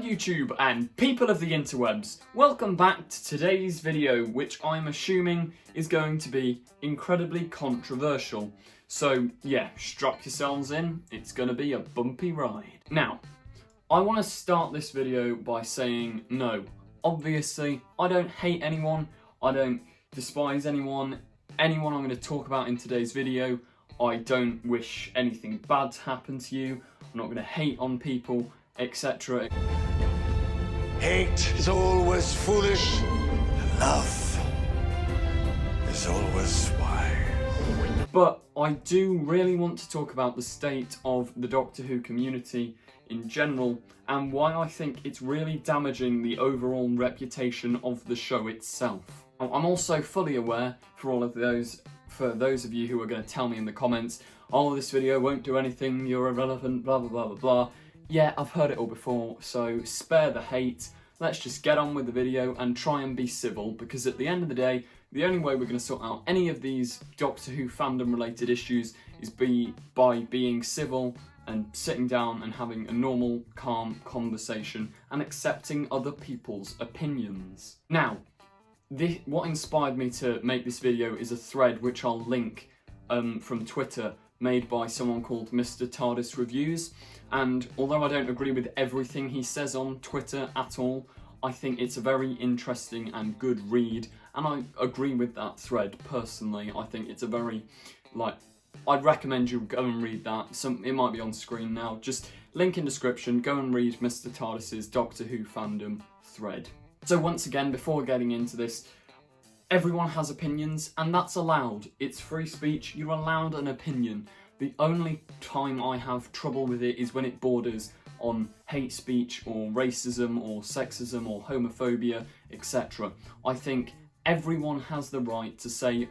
YouTube and people of the interwebs, welcome back to today's video, which I'm assuming is going to be incredibly controversial. So yeah, strap yourselves in, it's going to be a bumpy ride. Now, I want to start this video by saying no. Obviously, I don't hate anyone, I don't despise anyone. Anyone I'm going to talk about in today's video, I don't wish anything bad to happen to you. I'm not going to hate on people, etc. Hate is always foolish, and love is always wise. But I do really want to talk about the state of the Doctor Who community in general and why I think it's really damaging the overall reputation of the show itself. I'm also fully aware for those of you who are going to tell me in the comments, oh, this video won't do anything, you're irrelevant, blah blah blah blah blah. Yeah, I've heard it all before, so spare the hate. Let's just get on with the video and try and be civil, because at the end of the day, the only way we're going to sort out any of these Doctor Who fandom related issues is by being civil and sitting down and having a normal, calm conversation and accepting other people's opinions. Now, what inspired me to make this video is a thread which I'll link from Twitter, made by someone called Mr. TARDIS Reviews, and although I don't agree with everything he says on Twitter at all, I think it's a very interesting and good read, and I agree with that thread personally. I think it's a very, I'd recommend you go and read that. It might be on screen now, just link in description, go and read Mr. TARDIS's Doctor Who fandom thread. So once again, before getting into this, everyone has opinions, and that's allowed. It's free speech, you're allowed an opinion. The only time I have trouble with it is when it borders on hate speech or racism or sexism or homophobia, etc. I think everyone has the right to say,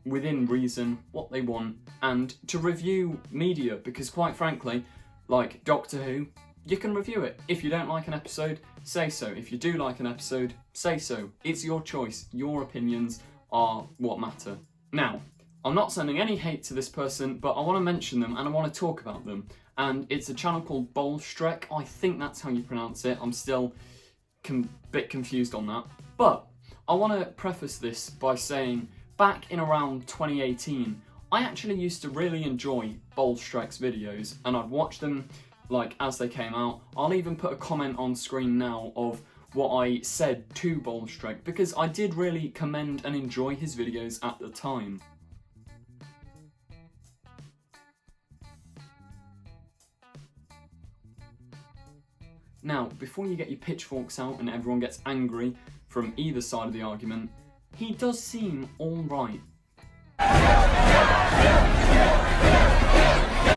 within reason, what they want, and to review media, because quite frankly, like Doctor Who, you can review it. If you don't like an episode, say so. If you do like an episode, say so. It's your choice. Your opinions are what matter. Now, I'm not sending any hate to this person, but I want to mention them and I want to talk about them. And it's a channel called Vols Trek. I think that's how you pronounce it. I'm still a bit confused on that. But I want to preface this by saying, back in around 2018, I actually used to really enjoy Vols Trek's videos, and I'd watch them as they came out. I'll even put a comment on screen now of what I said to Vols Trek, because I did really commend and enjoy his videos at the time. Now, before you get your pitchforks out and everyone gets angry from either side of the argument, he does seem alright.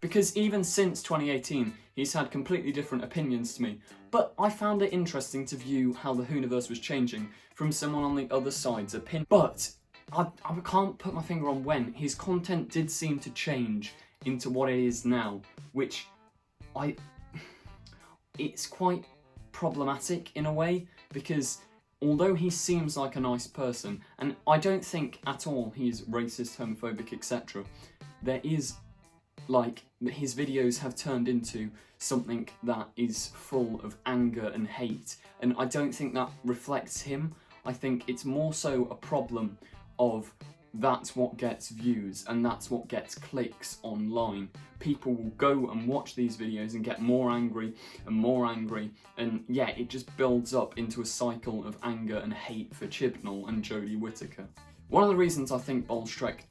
Because even since 2018, he's had completely different opinions to me, but I found it interesting to view how the Whoniverse was changing from someone on the other side's opinion. But I can't put my finger on when. His content did seem to change into what it is now, which it's quite problematic in a way, because although he seems like a nice person, and I don't think at all he's racist, homophobic, etc., there is, his videos have turned into something that is full of anger and hate, and I don't think that reflects him. I think it's more so a problem of that's what gets views and that's what gets clicks online. People will go and watch these videos and get more angry, and yeah, it just builds up into a cycle of anger and hate for Chibnall and Jodie Whittaker. One of the reasons I think Vols Trek,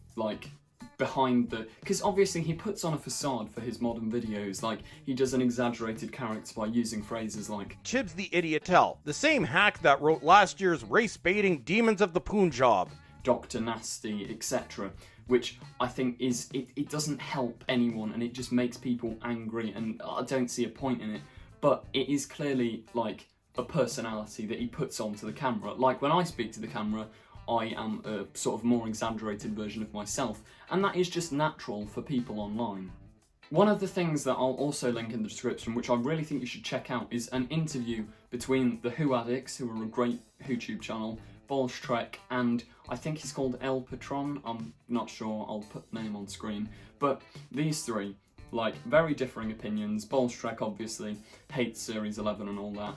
because obviously he puts on a facade for his modern videos, he does an exaggerated character by using phrases like Chib's the idiotel, the same hack that wrote last year's race-baiting Demons of the Punjab, Dr. Nasty, etc., which I think it doesn't help anyone, and it just makes people angry, and I don't see a point in it. But it is clearly a personality that he puts onto the camera. When I speak to the camera, I am a sort of more exaggerated version of myself, and that is just natural for people online. One of the things that I'll also link in the description, which I really think you should check out, is an interview between the Who Addicts, who are a great YouTube channel, Vols Trek, and I think he's called El Patron, I'm not sure, I'll put the name on screen, but these three, like very differing opinions. Vols Trek obviously hates Series 11 and all that.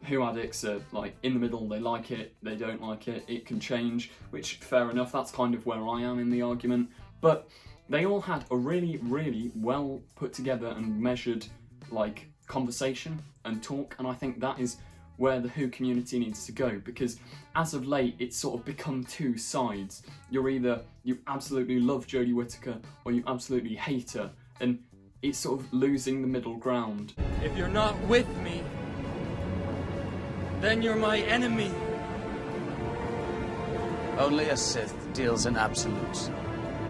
Who Addicts are like in the middle, they like it, they don't like it, it can change, which fair enough, that's kind of where I am in the argument. But they all had a really, really well put together and measured like conversation and talk, and I think that is where the Who community needs to go, because as of late it's sort of become two sides. You're either you absolutely love Jodie Whittaker or you absolutely hate her, and it's sort of losing the middle ground. If you're not with me, then you're my enemy. Only a Sith deals in absolutes.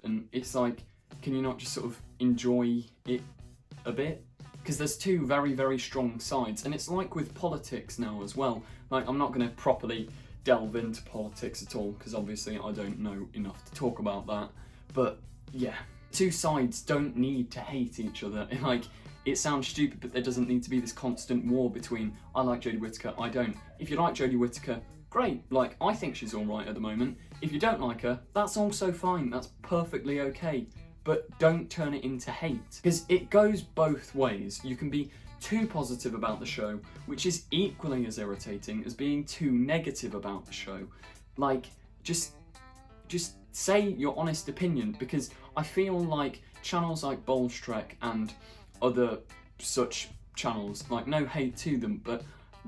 And it's like, can you not just sort of enjoy it a bit? Because there's two very, very strong sides, and it's like with politics now as well. Like, I'm not going to properly delve into politics at all, because obviously I don't know enough to talk about that. But yeah, two sides don't need to hate each other. And like, it sounds stupid, but there doesn't need to be this constant war between, I like Jodie Whittaker, I don't. If you like Jodie Whittaker, great. Like, I think she's alright at the moment. If you don't like her, that's also fine. That's perfectly okay. But don't turn it into hate, because it goes both ways. You can be too positive about the show, which is equally as irritating as being too negative about the show. Like, just say your honest opinion, because I feel like channels like Vols Trek and other such channels, like, no hate to them, but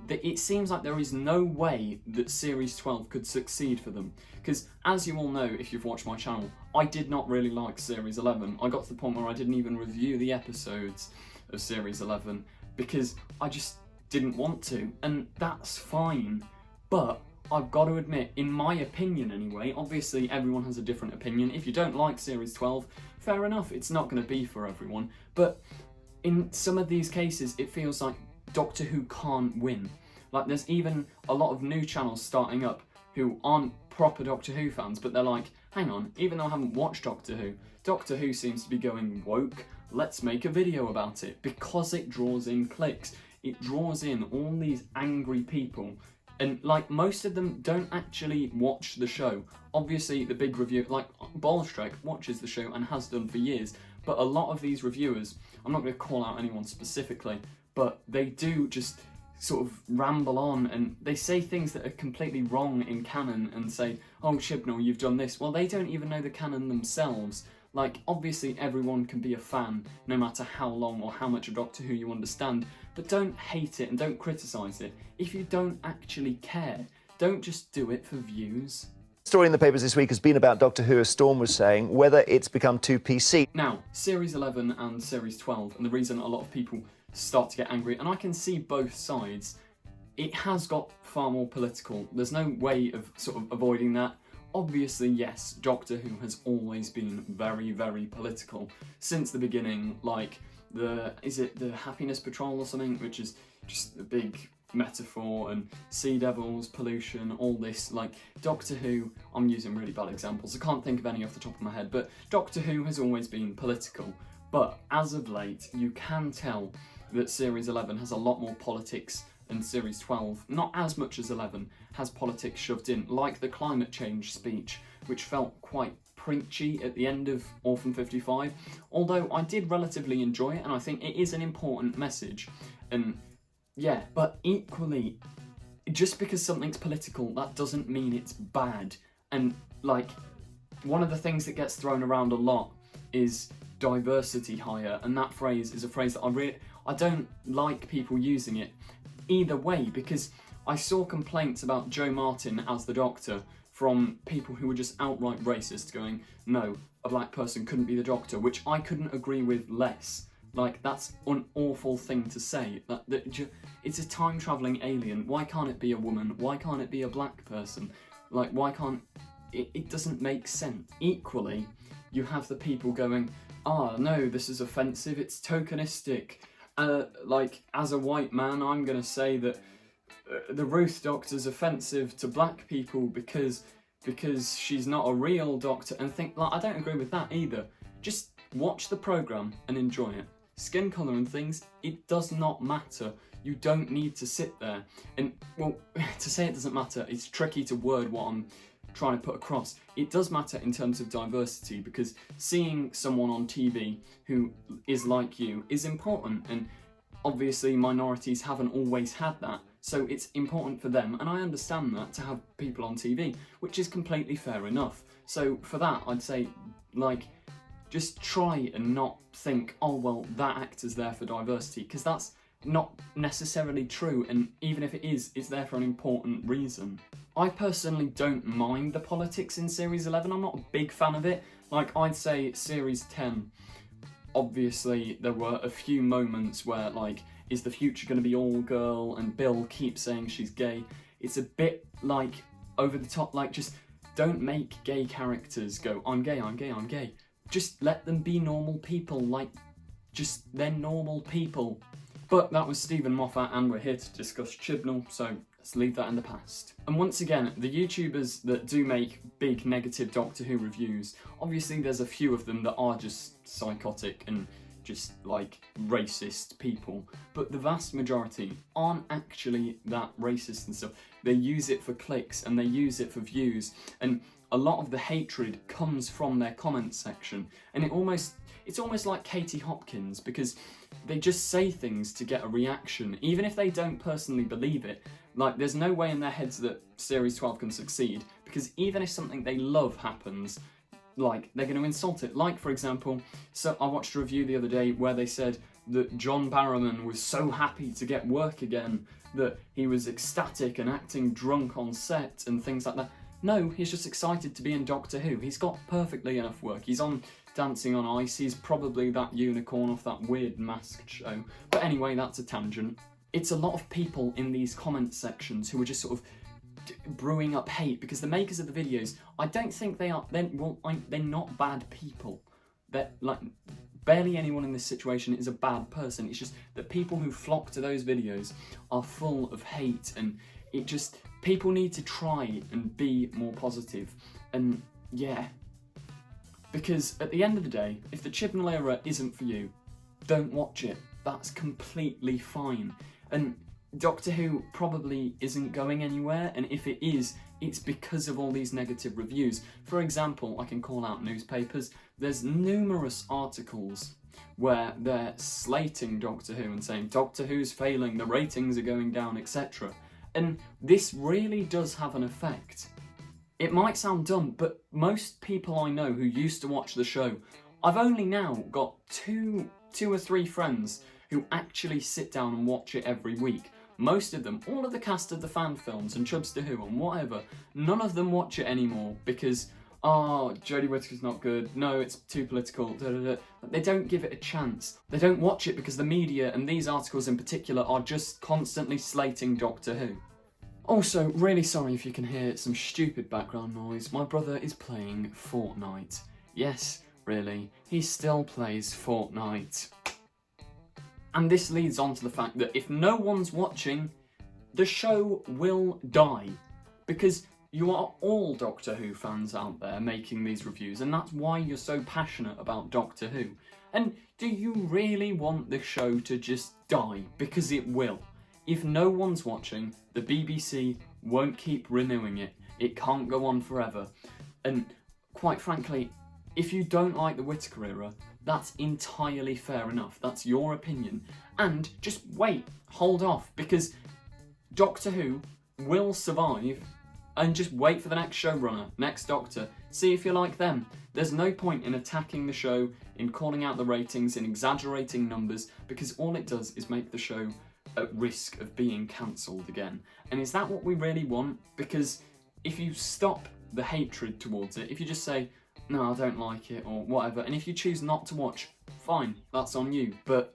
it seems like there is no way that Series 12 could succeed for them. Because, as you all know, if you've watched my channel, I did not really like Series 11. I got to the point where I didn't even review the episodes of Series 11, because I just didn't want to, and that's fine. But I've got to admit, in my opinion anyway, obviously everyone has a different opinion. If you don't like Series 12, fair enough, it's not going to be for everyone. But in some of these cases, it feels like Doctor Who can't win. Like, there's even a lot of new channels starting up who aren't proper Doctor Who fans, but they're like, hang on, even though I haven't watched Doctor Who seems to be going woke, let's make a video about it, because it draws in clicks. It draws in all these angry people, and like, most of them don't actually watch the show. Obviously the big review, like Vols Trek watches the show and has done for years, but a lot of these reviewers, I'm not going to call out anyone specifically, but they do just sort of ramble on, and they say things that are completely wrong in canon and say, oh Shibnall, you've done this. Well, they don't even know the canon themselves. Like, obviously everyone can be a fan, no matter how long or how much of Doctor Who you understand, but don't hate it and don't criticise it if you don't actually care. Don't just do it for views. Story in the papers this week has been about Doctor Who, as Storm was saying, whether it's become too PC. Now, Series 11 and Series 12, and the reason a lot of people start to get angry, and I can see both sides, it has got far more political. There's no way of sort of avoiding that. Obviously, yes, Doctor Who has always been very, very political since the beginning. Like, is it the Happiness Patrol or something, which is just a big metaphor, and sea devils, pollution, all this. Like, Doctor Who, I'm using really bad examples, I can't think of any off the top of my head, but Doctor Who has always been political. But as of late, you can tell that Series 11 has a lot more politics than Series 12. Not as much as 11 has politics shoved in, like the climate change speech, which felt quite preachy at the end of Orphan 55, although I did relatively enjoy it, and I think it is an important message. And yeah, but equally, just because something's political, that doesn't mean it's bad. And like, one of the things that gets thrown around a lot is diversity hire, and that phrase is a phrase that I don't like people using it either way, because I saw complaints about Joe Martin as the Doctor from people who were just outright racist, going, no, a black person couldn't be the Doctor, which I couldn't agree with less. Like, that's an awful thing to say. It's a time-travelling alien. Why can't it be a woman? Why can't it be a black person? Like, why can't... It doesn't make sense. Equally, you have the people going, no, this is offensive, it's tokenistic. Like, as a white man, I'm going to say that the Ruth Doctor's offensive to black people because she's not a real Doctor, and think, like, I don't agree with that either. Just watch the programme and enjoy it. Skin colour and things, it does not matter. You don't need to sit there and, well, to say it doesn't matter, it's tricky to word what I'm trying to put across. It does matter in terms of diversity, because seeing someone on TV who is like you is important, and obviously minorities haven't always had that, so it's important for them, and I understand that, to have people on TV, which is completely fair enough. So for that, I'd say, like, just try and not think, oh well, that actor's there for diversity, because that's not necessarily true, and even if it is, it's there for an important reason. I personally don't mind the politics in Series 11, I'm not a big fan of it. Like, I'd say Series 10, obviously there were a few moments where, like, is the future going to be all girl, and Bill keeps saying she's gay. It's a bit, like, over the top, like, just don't make gay characters go, I'm gay, I'm gay, I'm gay. Just let them be normal people, like, just, they're normal people. But that was Stephen Moffat, and we're here to discuss Chibnall, so let's leave that in the past. And once again, the YouTubers that do make big negative Doctor Who reviews, obviously there's a few of them that are just psychotic and just, like, racist people, but the vast majority aren't actually that racist and stuff. They use it for clicks, and they use it for views, and a lot of the hatred comes from their comment section, and it's almost like Katie Hopkins, because they just say things to get a reaction, even if they don't personally believe it. Like, there's no way in their heads that Series 12 can succeed, because even if something they love happens, like, they're going to insult it. Like, for example, so I watched a review the other day where they said that John Barrowman was so happy to get work again, that he was ecstatic and acting drunk on set and things like that. No, he's just excited to be in Doctor Who. He's got perfectly enough work. He's on Dancing on Ice. He's probably that unicorn off that weird masked show. But anyway, that's a tangent. It's a lot of people in these comment sections who are just sort of brewing up hate, because the makers of the videos, I don't think they're not bad people. They're, like, barely anyone in this situation is a bad person. It's just that people who flock to those videos are full of hate, and it just, people need to try and be more positive. And yeah, because at the end of the day, if the Chibnall era isn't for you, don't watch it. That's completely fine. And Doctor Who probably isn't going anywhere, and if it is, it's because of all these negative reviews. For example, I can call out newspapers. There's numerous articles where they're slating Doctor Who and saying Doctor Who's failing, the ratings are going down, etc. And this really does have an effect. It might sound dumb, but most people I know who used to watch the show, I've only now got two or three friends who actually sit down and watch it every week. Most of them, all of the cast of the fan films and Chubster Who and whatever, none of them watch it anymore because, oh, Jodie Whittaker's not good, no, it's too political, da da da. They don't give it a chance. They don't watch it because the media, and these articles in particular, are just constantly slating Doctor Who. Also, really sorry if you can hear some stupid background noise. My brother is playing Fortnite. Yes, really, he still plays Fortnite. And this leads on to the fact that if no one's watching, the show will die. Because you are all Doctor Who fans out there making these reviews, and that's why you're so passionate about Doctor Who. And do you really want the show to just die? Because it will. If no one's watching, the BBC won't keep renewing it. It can't go on forever. And quite frankly, if you don't like the Whittaker era, that's entirely fair enough. That's your opinion. And just wait, hold off, because Doctor Who will survive, and just wait for the next showrunner, next Doctor. See if you like them. There's no point in attacking the show, in calling out the ratings, in exaggerating numbers, because all it does is make the show at risk of being cancelled again. And is that what we really want? Because if you stop the hatred towards it, if you just say, no, I don't like it, or whatever, and if you choose not to watch, fine, that's on you. But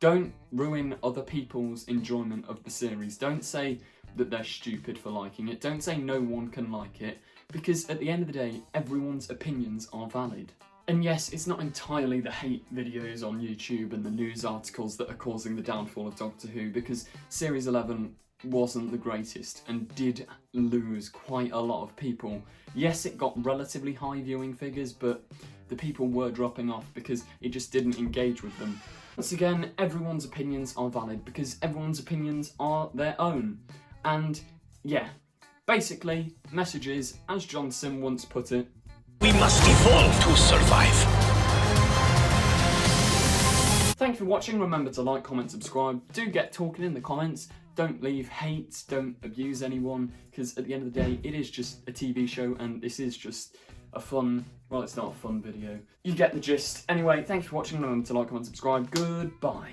don't ruin other people's enjoyment of the series. Don't say that they're stupid for liking it. Don't say no one can like it, because at the end of the day, everyone's opinions are valid. And yes, it's not entirely the hate videos on YouTube and the news articles that are causing the downfall of Doctor Who, because Series 11 wasn't the greatest and did lose quite a lot of people. Yes, it got relatively high viewing figures, but the people were dropping off because it just didn't engage with them. Once again, everyone's opinions are valid because everyone's opinions are their own. And yeah, Basically, messages, as John Sim once put it, We must evolve to survive. Thank you for watching. Remember to like, comment, subscribe. Do get talking in the comments. Don't leave hate, don't abuse anyone, because at the end of the day, it is just a TV show and this is just a fun, well, it's not a fun video. You get the gist. Anyway, thank you for watching. Remember to like, comment, subscribe. Goodbye.